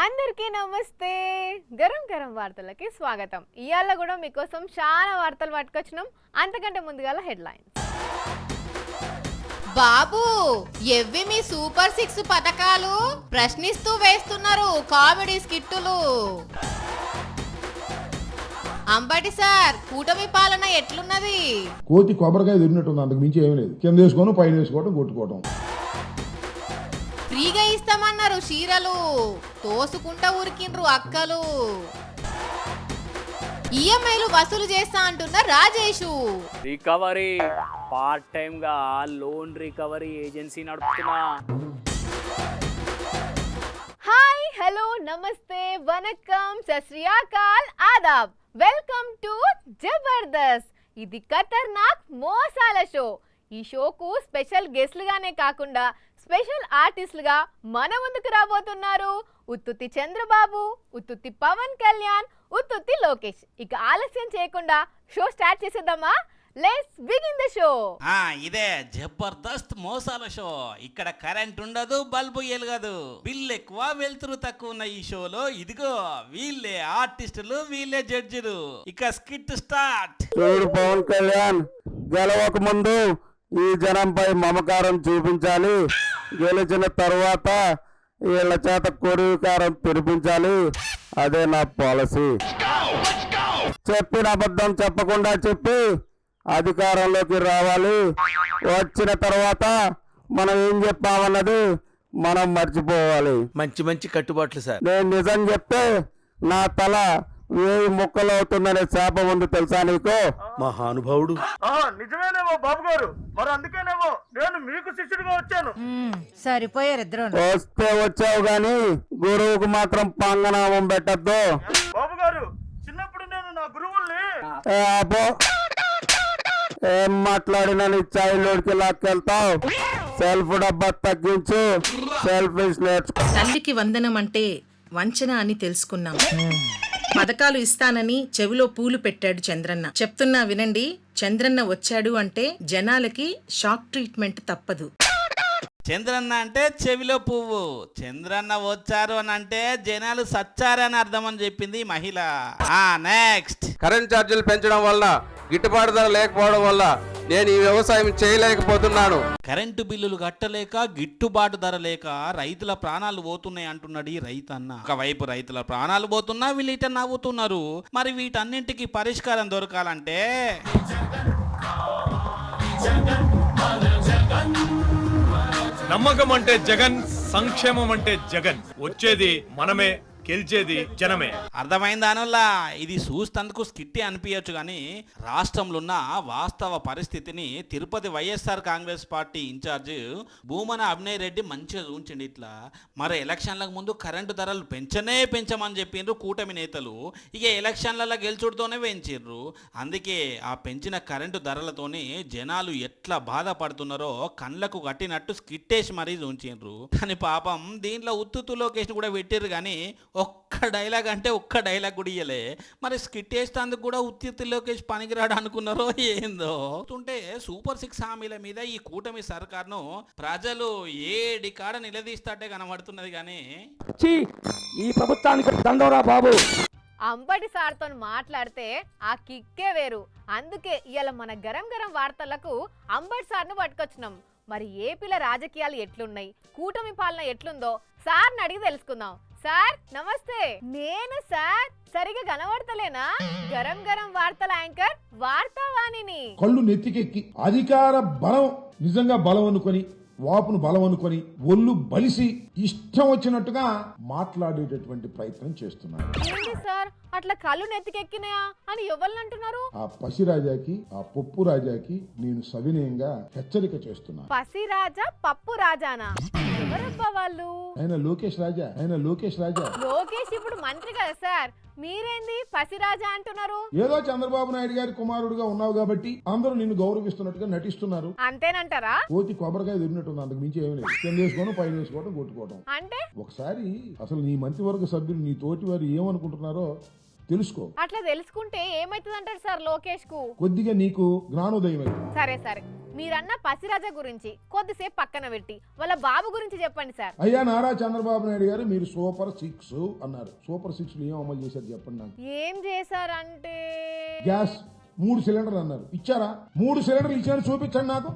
అందరికీ నమస్తే. గరం గరం వార్తలకి స్వాగతం. ఇయాల కూడా మీకోసం చాలా వార్తలు పట్టుకొచ్చినాం. అంతకంటే ముందుగాల హెడ్లైన్స్. బాబు ఎవ్వి మీ సూపర్ 6 పథకాలు ప్రశ్నిస్తూ వేస్తున్నారు కామెడీ స్కిట్టులు. అంబటి సార్ కూటమి పాలన ఎట్లున్నది? కోతి కొబ్బరికాయ తిరిగినట్టుంది, అంతకు మించి ఏమీ లేదు. కింద వేసుకోవడం, పైన వేసుకోవడం, కొట్టుకోవడం. ఫ్రీగా ఇస్తామన్నారు చీరలు, తోసుకుంటా ఉరికిండ్రు అక్కలు. ఈఎంఐలు వసూలు చేస్తా అంటున్న రాజేషు. రికవరీ పార్ట్ టైం గా లోన్ రికవరీ ఏజెన్సీ నడుపుతున్నా. Hi, hello, namaste, vanakkam, Sat Sri Akal, adaab. Welcome to Jabardasth. ఇది ఖతర్నాక్ మోసాల షో. ఈ షోకు స్పెషల్ గెస్ట్లుగానే కాకుండా స్పెషల్ ఆర్టిస్టులుగా మన ముందుకు రాబోతున్నారు ఉత్తుత్తి చంద్రబాబు, ఉత్తుత్తి పవన్ కళ్యాణ్, ఉత్తుత్తి లోకేష్. ఇక ఆలస్యం చేయకుండా షో స్టార్ట్ చేసేద్దామా? Let's begin the show. ఇదే జబర్దస్త్ మోసాల షో. ఇక్కడ కరెంట్ ఉండదు, బల్బు ఎలగదు, బిల్ ఎక్కువ వెళ్తురు తక్కువ ఉన్న ఈ షోలో ఇదిగో వీళ్ళే ఆర్టిస్టులు, వీళ్ళే జడ్జిలు. ఇక స్కిట్ స్టార్ట్. చూడు పవన్ కళ్యాణ్, గెలవక ముందు ఈ జనంపై మమకారం చూపించాలి, గెలిచిన తర్వాత వీళ్ళ చేత కొరివికారం తెరిపించాలి. అదే నా పాలసీ. చెప్పిన అబద్ధం చెప్పకుండా చెప్పి అధికారంలోకి రావాలి. వచ్చిన తర్వాత మనం ఏం చెప్పామన్నది మనం మర్చిపోవాలి. మంచి మంచి కట్టుబాట్లు సార్. నేను నిజం చెప్తే నా తల 1000 ముక్కలు అవుతుందనే శాపం ఉంది, తెలుసా నీకు? మహానుభావుడు. నిజమేనేమో బాబు గారు, మరి అందుకేనేమో నేను మీకు శిష్యుడిగా వచ్చాను. సరిపోయారు ఇద్దరు. వస్తే వచ్చావు గాని గురువుకు మాత్రం పంగనామం పెట్టద్దు. బాబు గారు, చిన్నప్పుడు నేను నా గురువుల్ని ఏం మాట్లాడినా నీ చైల్డ్హుడ్కి లాక్కెళ్తావు. సెల్ఫ్ డబ్బా తగ్గించు, సెల్ఫిష్ నేర్చుకో. తల్లికి వందనం అంటే వంచన అని తెలుసుకున్నాం. పథకాలు ఇస్తానని చెవిలో పూలు పెట్టాడు చంద్రన్న. చెప్తున్నా వినండి, చంద్రన్న వచ్చాడు అంటే జనాలకి షాక్ ట్రీట్మెంట్ తప్పదు. చంద్రన్న అంటే చెవిలో పువ్వు, చంద్రన్న వచ్చారు అని అంటే జనాలు సచ్చారని అర్థం అని చెప్పింది ఈ మహిళ. నెక్స్ట్. కరెంట్ ఛార్జీలు పెంచడం వల్ల గిట్టుబాటు ధర లేకపోవడం వల్ల నేను ఈ వ్యవసాయం చేయలేకపోతున్నాను. కరెంటు బిల్లులు కట్టలేక, గిట్టుబాటు ధర లేక రైతుల ప్రాణాలు పోతున్నాయి అంటున్నాడు ఈ రైతన్న. ఒకవైపు రైతుల ప్రాణాలు పోతున్నా వీళ్ళు ఇట నవ్వుతున్నారు. మరి వీటన్నింటికి పరిష్కారం దొరకాలంటే నమ్మకం అంటే జగన్, సంక్షేమం అంటే జగన్. వచ్చేది మనమే, గెలిచేది జనమే. అర్థమైందా అనుల్లా? ఇది చూస్తందుకు స్కిట్టి అనిపించచ్చు కానీ రాష్ట్రంలో ఉన్న వాస్తవ పరిస్థితిని తిరుపతి వైఎస్ఆర్ కాంగ్రెస్ పార్టీ ఇన్ఛార్జ్ భూమన అభినయ్ రెడ్డి మంచిగా చూంచండి. ఇట్లా మరి ఎలక్షన్లకు ముందు కరెంటు ధరలు పెంచమని చెప్పిండ్రు కూటమి నేతలు. ఇక ఎలక్షన్లలో గెలుచుడుతోనే పెంచిర్రు. అందుకే ఆ పెంచిన కరెంటు ధరలతోని జనాలు ఎట్లా బాధపడుతున్నారో కళ్ళకు కట్టినట్టు స్కిట్టేసి మరీ చూంచిండ్రు. కానీ పాపం దీంట్లో ఉత్తుత్తు లోకేష్ కూడా పెట్టిర్రు కానీ ఒక్క డైలాగ్ అంటే ఒక్క డైలాగ్ కూడా ఇయ్యలే. మరి స్కిట్ వేసేందుకు కూడా ఉత్తి లోకేష్ పనికిరాడు అనుకున్నారో ఏందో. ఉంటే సూపర్ 6 హామీల మీద ఈ కూటమి సర్కార్ను ప్రజలు ఏడి కాడ నిలదీస్తాటే కనబడుతున్నది కానీ ఈ ప్రభుత్వానికి దండోరా బాబు. అంబటి సార్తో మాట్లాడితే ఆ కిక్కే వేరు. అందుకే ఇవాళ మన గరం గరం వార్తలకు అంబటి సార్ను పట్టుకొచ్చినాం. మరి ఏపీల రాజకీయాలు ఎట్లున్నాయి, కూటమి పాలన ఎట్లుందో సార్ని అడిగి తెలుసుకుందాం. సార్ నమస్తే. నేను సార్ సరిగా కనబడతలేనా? గరం గరం వార్తల యాంకర్ వార్తావాణిని. కళ్ళు నెత్తికెక్కి అధికార బలం నిజంగా బలం అనుకొని, వాపును బలం అనుకొని, ఒళ్ళు బలిసి ఇష్టం వచ్చినట్టుగా మాట్లాడేటటువంటి ప్రయత్నం చేస్తున్నారు. ఏంటి సార్ అట్లా కళ్ళు నెత్తికెక్కినాయా అని ఎవరిని అంటున్నారు? ఆ పసిరాజాకి, ఆ పప్పు రాజాకి నేను సవినయంగా హెచ్చరిక చేస్తున్నాను. పసిరాజా పప్పు రాజానా? ఎవరబ్బా వాళ్ళు? ఆయన లోకేష్ రాజా. లోకేష్ ఇప్పుడు మంత్రి కదా సార్, మీరేంది పసిరాజా అంటున్నారు? ఏదో చంద్రబాబు నాయుడు గారి కుమారుడుగా ఉన్నావు కాబట్టి అందరూ నిన్ను గౌరవిస్తున్నట్టుగా నటిస్తున్నారు. అంతేనంటారా? కోతి కొబ్బరికాయ తిరిగినట్టుంది, అంతకు మించి ఏమీ లేదు. కింద వేసుకోవడం, పైన వేసుకోవడం, కొట్టుకోవడం. అంటే ఒకసారి అసలు నీ మంత్రివర్గ సభ్యులు, నీ తోటి వారు ఏమనుకుంటున్నారో తెలుసుకో. అట్లా తెలుసుకుంటే ఏమైతుంది అంటారు సార్ లోకేష్ కు? కొద్దిగా నీకు జ్ఞానోదయం అయింది. సరే సరే, మీరన్న పసిరాజా గురించి కొద్దిసేపు పక్కన పెట్టి వాళ్ళ బాబు గురించి చెప్పండి సార్. అయ్యా నారా చంద్రబాబు నాయుడు గారు మీరు సూపర్ 6 అన్నారు. సూపర్ 6 ఏం అమలు చేశారు చెప్పండి నాకు. ఏం చేశారంటే గ్యాస్ 3 సిలిండర్లు అన్నారు, ఇచ్చారా? 3 సిలిండర్లు ఇచ్చారు, చూపించండి నాకు.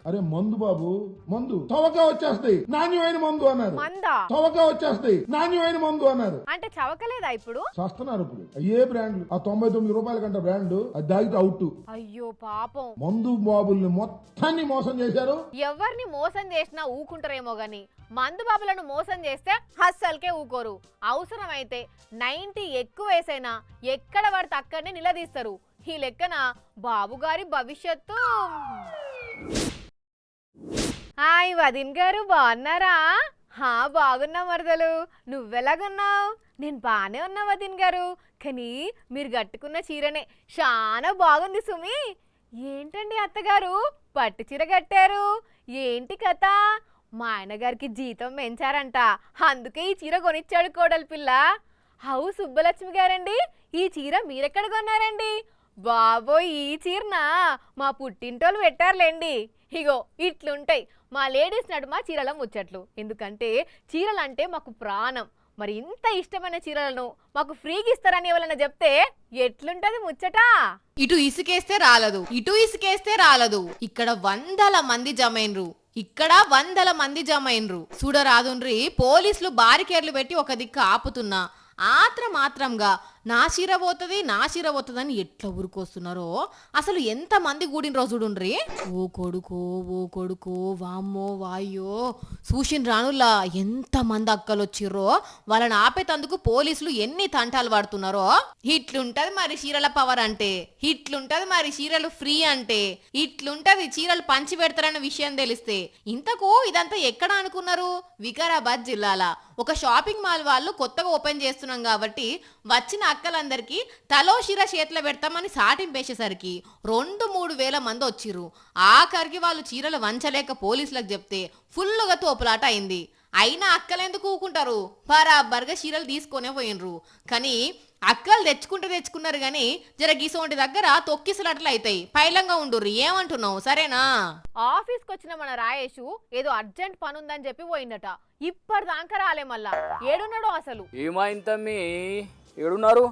అరే మందు బాబు, మందు తవకా వచ్చేస్తాయి, నాణ్యమైన మందు అన్నారు. మందా తవకా వచ్చేస్తాయి, నాణ్యమైన మందు అన్నారు. అంటే చవకలేదా ఇప్పుడు? చస్తున్నారు ఇప్పుడు. ఏ బ్రాండ్లు? ఆ 99 రూపాయల కంటే బ్రాండ్ అది దాగితే అవుట్. అయ్యో పాపం, మందు బాబుల్ని మొత్తాన్ని మోసం చేశారు. ఎవరిని మోసం చేసినా ఊకుంటారేమో గాని మందు బాబులను మోసం చేస్తే అస్సలకే ఊకోరు. అవసరమైతే 90 ఎక్కువ వేసైనా ఎక్కడ పడితే అక్కడనే నిలదీస్తారు. ఈ లెక్కన బాబు గారి భవిష్యత్తు. హాయ్ వదిన్ గారు, బాగున్నారా? బాగున్నా మరదలు, నువ్వెలాగున్నావు? నేను బాగానే ఉన్నా వదిన్ గారు, కానీ మీరు కట్టుకున్న చీరనే చాలా బాగుంది సుమి. ఏంటండి అత్తగారు పట్టు చీర కట్టారు, ఏంటి కథ? మా ఆయనగారికి జీతం పెంచారంట, అందుకే ఈ చీర కొనిచ్చాడు కోడలి పిల్ల. హౌ సుబ్బలక్ష్మి గారండి, ఈ చీర మీరెక్కడ కొన్నారండి? బాబోయ్, ఈ చీరనా మా పుట్టింటోళ్ళు పెట్టారులేండి. ఇగో ఇట్లుంటాయి మా లేడీస్ నడుమ చీరల ముచ్చట్లు. ఎందుకంటే చీరలంటే మాకు ప్రాణం. మరి ఇంత ఇష్టమైన చీరలను మాకు ఫ్రీగా ఇస్తారని ఎవరైనా చెప్తే ఎట్లుంటది ముచ్చట? ఇటు ఇసుకేస్తే రాలదు, ఇటు ఇసుకేస్తే రాలదు. ఇక్కడ 100 మంది జమైన్రు, ఇక్కడ 100 మంది జమైన్రు. చూడరాదుండ్రి, పోలీసులు బారికేర్లు పెట్టి ఒక దిక్కు ఆపుతున్నా మాత్రంగా నా చీర పోతుంది అని ఎట్లా ఊరుకొస్తున్నారో. అసలు ఎంత మంది కూడిన రోజు చూడుండ్రి. ఓ కొడుకో వామ్మో వాయ్యో, చూసిన రానుల్లా ఎంత మంది అక్కలు వచ్చిర్రో. వాళ్ళని ఆపేతందుకు పోలీసులు ఎన్ని తంటాలు పడుతున్నారో. ఇట్లుంటది మరి చీరల పవర్ అంటే, ఇట్లుంటది మరి చీరలు ఫ్రీ అంటే, ఇట్లుంటది చీరలు పంచి పెడతారన్న విషయం తెలిస్తే. ఇంతకు ఇదంతా ఎక్కడ అనుకున్నారు? వికారాబాద్ జిల్లాల ఒక షాపింగ్ మాల్ వాళ్ళు కొత్తగా ఓపెన్ చేస్తున్నాం కాబట్టి వచ్చిన అక్కలందరికీ తలో శిర చేతిలో పెడతామని సాటింపేసేసరికి 2-3 వేల మంది వచ్చిర్రు. ఆఖరికి వాళ్ళు చీరలు వంచలేక పోలీసులకు చెప్తే ఫుల్లుగా తోపులాట అయింది. అయినా అక్కలెందుకు ఊకుంటారు? బరాబర్గా చీరలు తీసుకొనే పోయినరు. కానీ అక్కలు తెచ్చుకున్నారు కానీ జర గీసోంటి దగ్గర తొక్కిసలాటలు అవుతాయి. పైలంగా ఉండుర్రి. ఏమంటున్నావు? సరేనా? ఆఫీస్కి వచ్చిన మన రాయేషు ఏదో అర్జెంట్ పని ఉందని చెప్పి పోయిందట. ఇప్పటిదాకా రాలే. మళ్ళా ఏడున్నాడో అసలు? ఏమైంది తమ్మి, ఏడున్నారు?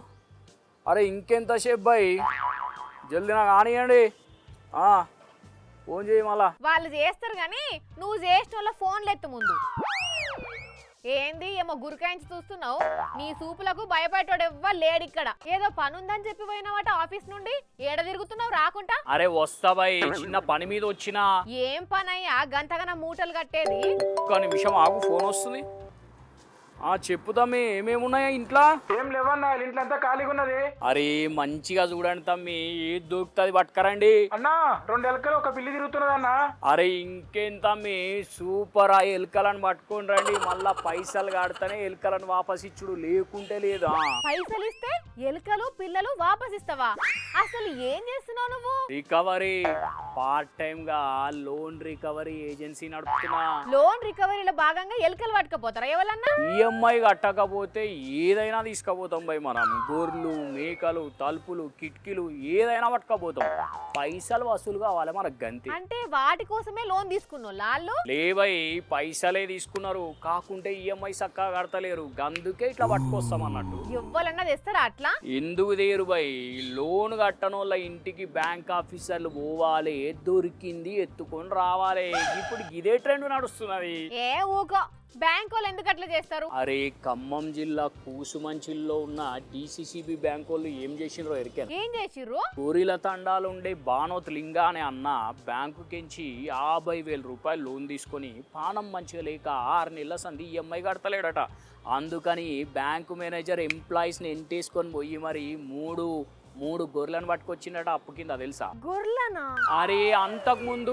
అరే ఇంకెంతసేపు బాయ్, జల్దీ నాకు ఆనియండి. ఫోన్ చేయి మళ్ళా. వాళ్ళు చేస్తారు కానీ నువ్వు చేసిన వాళ్ళ ఫోన్లు ఎత్తు ముందు. ఏంది ఏమో గురికాయించి చూస్తున్నావు? నీ సూపులకు భయపడ్డాడు ఎవ్వరు లేడు ఇక్కడ. ఏదో పని ఉందని చెప్పి పోయినావట ఆఫీస్ నుండి. ఏడ తిరుగుతున్నావు రాకుండా? అరే వస్తా బాయ్, చిన్న పని మీద వచ్చినా. ఏం పని అయ్యా గంతగన మూటలు కట్టేది? ఒక్క నిమిషం ఆగు, ఫోన్ వస్తుంది. చెప్పు తమ్మి, ఏమేమున్నాయా ఇంట్లో? ఏం లేవన్నా, ఇంట్లో అంతా ఖాళీగా ఉన్నది. అరే మంచిగా చూడండి తమ్మి, ఏది దొరుకుతుంది పట్టుకరండి. అన్నా 2 ఎలకలు ఒక పిల్లి తిరుగుతున్నదన్నా. అరే ఇంకేం తమ్మి, సూపర్. ఆ ఎలుకలను పట్టుకొని రండి. మళ్ళా పైసలు కడితేనే ఎలుకలను వాపస్ ఇచ్చుడు, లేకుంటే లేదా. పైసలు ఇస్తే ఎలుకలు పిల్లలు వాపస్ ఇస్తావా? అసలు ఏం చేస్తున్నావు నువ్వు? రికవరీ పార్ట్ టైం గా లోన్ రికవరీ ఏజెన్సీ నడుపుతున్నా. లోన్ రికవరీలో భాగంగా ఎలుకలు పట్టుకపోతారా ఎవరన్నా? ఈఎంఐ కట్టకపోతే ఏదైనా తీసుకుపోతాం భయ్. మనం గొర్రెలు, మేకలు, తలుపులు, కిటికీలు ఏదైనా పట్టుకపోతాం. పైసలు వసూలు కావాలి మనకు గంతే. అంటే వాటి కోసమే లోన్ తీసుకున్నావు లాళ్ళు? లేవై, పైసలే తీసుకున్నారు, కాకుంటే ఈఎంఐ చక్కగా కడతలేరు, అందుకే ఇట్లా పట్టుకొస్తాం అన్నట్టు. ఎవ్వరన్నా తెస్తారా అట్లా? ఎందుకు దేరు భయ్, లోన్ కట్టనోళ్ళ ఇంటికి బ్యాంక్ ఆఫీసర్లు పోవాలి, దొరికింది ఎత్తుకొని రావాలి. ఇప్పుడు ఇదే ట్రెండ్ నడుస్తున్నది. ఏ ఊకో, బ్యాంక్ వాళ్ళు ఎందుకు అట్లా చేస్తారు? అరే ఖమ్మం జిల్లా కూసుమంచిల్లో ఉన్న డిసిసిబి బ్యాంక్ వాళ్ళు ఏం చేసిండ్రో ఎరికారు? ఏం చేసిర్రు? కోరిల తండాలు ఉండే బానోత్ లింగా అనే అన్న బ్యాంకు కించి 50,000 రూపాయలు లోన్ తీసుకొని పానం మంచిగా లేక 6 నెలల సంది ఈఎంఐ కడతలేడట. అందుకని బ్యాంకు మేనేజర్ ఎంప్లాయీస్ని ఎంటేసుకొని పోయి మరి మూడు గొర్రెలను పట్టుకొచ్చిండట అప్పు కింద, తెలుసా? గొర్రెలనా? అరే అంతకు ముందు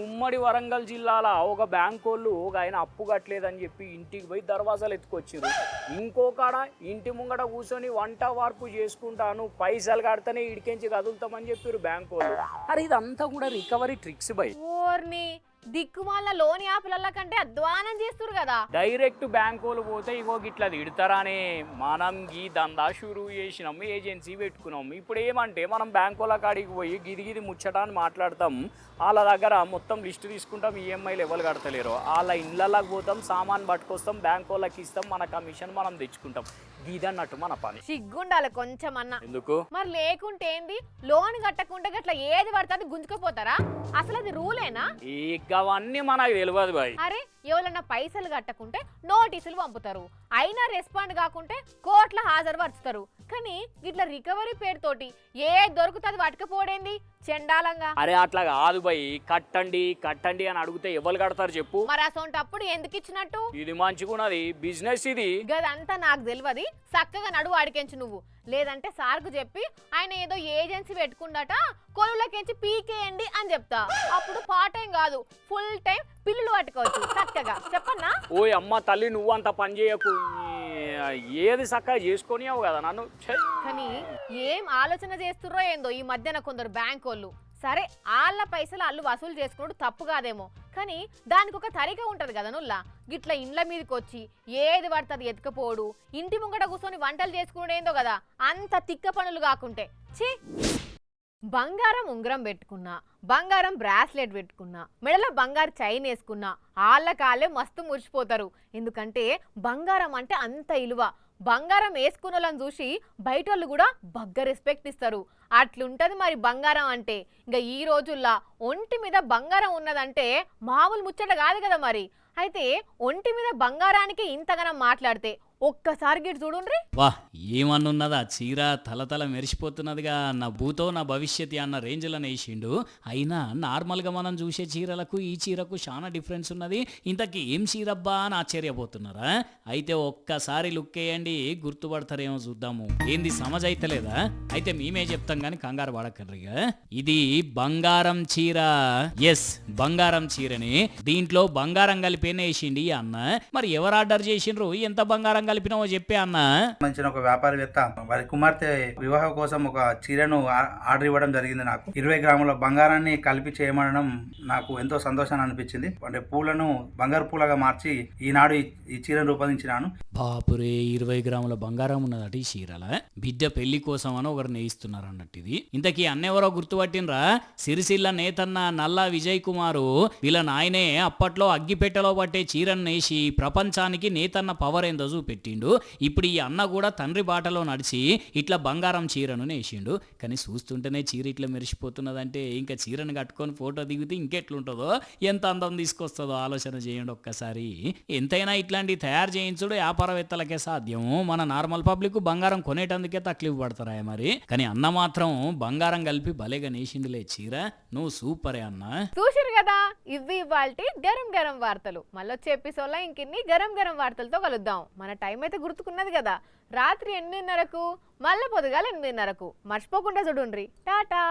ఉమ్మడి వరంగల్ జిల్లాల ఒక బ్యాంక్ వాళ్ళు ఆయన అప్పు కట్టలేదని చెప్పి ఇంటికి పోయి దర్వాజాలు ఎత్తుకొచ్చారు. ఇంకొకడ ఇంటి ముంగట కూర్చొని వంట వార్పు చేసుకుంటాను, పైసలు కడితేనే ఇడికెంచి కదులుతామని చెప్పారు బ్యాంక్ వాళ్ళు. అరే ఇదంతా కూడా రికవరీ ట్రిక్స్ బై. ఓర్ని దిక్కుమాల లోన్ యాప్ల కంటే అధ్వానం చేస్తురు కదా. డైరెక్ట్ బ్యాంకులు పోతే ఇగో గిట్లా తిడతారానే. మనం ఈ దందా షురూ చేసినాం, ఏజెన్సీ పెట్టుకున్నాం. ఇప్పుడు ఏమంటే మనం బ్యాంకుల కాడికి పోయి గిది ముచ్చట అని మాట్లాడతాం. వాళ్ళ దగ్గర మొత్తం లిస్ట్ తీసుకుంటాం, ఈఎంఐలు ఎవరు కడతలేరు. వాళ్ళ ఇళ్ళకి పోతాం, సామాన్ పట్టుకొస్తాం, బ్యాంక్ వాళ్ళకి ఇస్తాం, మన కమిషన్ మనం తెచ్చుకుంటాం. ఇదన్నట్టు మన పని. సిగ్గుండాలి కొంచెం అన్న. ఎందుకు మరి లేకుంటే ఏంది, లోన్ కట్టకుండా గట్లా ఏది పడుతుంది గుంజుకుపోతారా? అసలు అది రూలేనా? ఇవన్నీ మనకు తెలియదు బాయ్. అరే ఎవరన్నా పైసలు కట్టకుంటే నోటీసులు పంపుతారు, అయినా రెస్పాండ్ కాకుంటే కోర్టులో హాజరుపరుచుతారు. కానీ ఇట్లా రికవరీ పేరుతోటి ఏ దొరుకుతుంది పట్టుకపోడేంది చెండాలంగా. అరే అట్లా కాదు బాయ్, కట్టండి కట్టండి అని అడిగితే ఎవరు కడతారు చెప్పు? మరి అసొంటప్పుడు ఎందుకు ఇచ్చినట్టు? ఇది మంచిగున్నది బిజినెస్, ఇది గదంతా నాకు తెలియదు. చక్కగా నడువు అడికెంచు నువ్వు, లేదంటే సార్కు చెప్పి ఆయన ఏదో ఏజెన్సీ పెట్టుకుందట, కొలువులకెంచి పీకేయండి అని చెప్తా. అప్పుడు పార్ట్ టైం కాదు ఫుల్ టైం పిల్లులు పట్టుకోవచ్చు చక్కగా. చెప్పన్నా? ఓయ్ అమ్మ తల్లి, నువ్వు అంత పని చేయకు. ఏది చక్కగా చేసుకొనియావు కదా నన్ను. కానీ ఏం ఆలోచన చేస్తుర్రో ఏందో ఈ మధ్యన కొందరు బ్యాంక్ వాళ్ళు. సరే వాళ్ళ పైసలు వాళ్ళు వసూలు చేసుకున్నాడు తప్పు కాదేమో, కానీ దానికి ఒక తరిక ఉంటది కదా నుల్లా. గిట్ల ఇండ్ల మీదకి వచ్చి ఏది పడుతుంది ఎత్తుకపోడు, ఇంటి ముంగట కూర్చొని వంటలు చేసుకునేందో కదా. అంత తిక్క పనులు కాకుంటే ఛీ. బంగారం ఉంగరం పెట్టుకున్నా, బంగారం బ్రాస్లెట్ పెట్టుకున్నా, మెడలో బంగారు చైన్ వేసుకున్నా వాళ్ళ కాళ్ళే మస్తు మురిచిపోతారు. ఎందుకంటే బంగారం అంటే అంత ఇలువ. బంగారం వేసుకున్న వాళ్ళని చూసి బయట వాళ్ళు కూడా బగ్గ రెస్పెక్ట్ ఇస్తారు. అట్లుంటది మరి బంగారం అంటే. ఇంకా ఈ రోజుల్లో ఒంటి మీద బంగారం ఉన్నదంటే మామూలు ముచ్చట కాదు కదా మరి. అయితే ఒంటి మీద బంగారానికి ఇంతగానం మాట్లాడితే ఒక్కసారి గిట్ చూడుండ్రి. వా ఏమన్నున్నదా చీర తలతల మెరిసిపోతున్నదిగా, నా భూతో నా భవిష్యత్ అన్న రేంజ్లో వేసిండు. అయినా నార్మల్గా మనం చూసే చీరలకు ఈ చీరకు చాలా డిఫరెన్స్ ఉన్నది. ఇంతకీ ఏం చీరబ్బా అని ఆశ్చర్యపోతున్నారా? అయితే ఒక్కసారి లుక్ వేయండి, గుర్తుపడతారేమో చూద్దాము. ఏంది సమజ్ అయితలేదా? అయితే మేమే చెప్తాం కానీ కంగారు పడకండ్రిగా. ఇది బంగారం చీర. ఎస్, బంగారం చీరని. దీంట్లో బంగారం కలిపి వేసిండి అన్న. మరి ఎవరు ఆర్డర్ చేసిండ్రు, ఎంత బంగారం కలిపినావో చెప్పే అన్న. మంచి ఒక వ్యాపారవేత్త వారి కుమార్తె వివాహం కోసం ఒక చీరను ఆర్డర్ ఇవ్వడం జరిగింది. నాకు 20 గ్రాముల బంగారాన్ని కలిపి చేయమనడం నాకు ఎంతో సంతోషాన్ని అనిపించింది. అంటే పూలను బంగారు పూలగా మార్చి ఈనాడు ఈ చీరను రూపొందించినాను. బాపురే, 20 గ్రాముల బంగారం ఉన్నదట ఈ చీరల. బిడ్డ పెళ్లి కోసం అని ఒకరు నేయిస్తున్నారు అన్నట్టు ఇది. ఇంతకీ అన్నెవరో గుర్తుపట్టినరా? సిరిసిల్ల నేతన్న నల్లా విజయ్ కుమారు. వీళ్ళ నాయనే అప్పట్లో అగ్గిపెట్టెలో పట్టే చీరను నేసి ప్రపంచానికి నేతన్న పవర్ ఏందో చూపెట్టిండు. ఇప్పుడు ఈ అన్న కూడా తండ్రి బాటలో నడిచి ఇట్లా బంగారం చీరను నేసిండు. కానీ చూస్తుంటేనే చీర ఇట్లా మెరిసిపోతున్నదంటే ఇంకా చీరను కట్టుకొని ఫోటో దిగితే ఇంకెట్లుంటుందో, ఎంత అందం తీసుకొస్తుందో ఆలోచన చేయండి ఒక్కసారి. ఎంతైనా ఇట్లాంటి తయారు చేయించుడు వ్యాపారవేత్తలకే సాధ్యం. మన నార్మల్ పబ్లిక్ బంగారం కొనేటందుకే తక్లీఫ్ పడతారా మరి. కానీ అన్న మాత్రం బంగారం కలిపి భలేగా నేసిండులే చీర. నువ్వు సూపరే అన్న. చూసిరు కదా, ఇవి ఇవాల్టి గరం గరం వార్తలు. మళ్ళొచ్చే ఎపిసోడ్లో ఇంకిన్ని గరం గరం వార్తలతో కలుద్దాం. మన టైం అయితే గుర్తుకున్నది కదా, రాత్రి 8:30కు, మళ్ళీ పొద్దుగాల 8:30కు. మర్చిపోకుండా చూడుండ్రి. టాటా.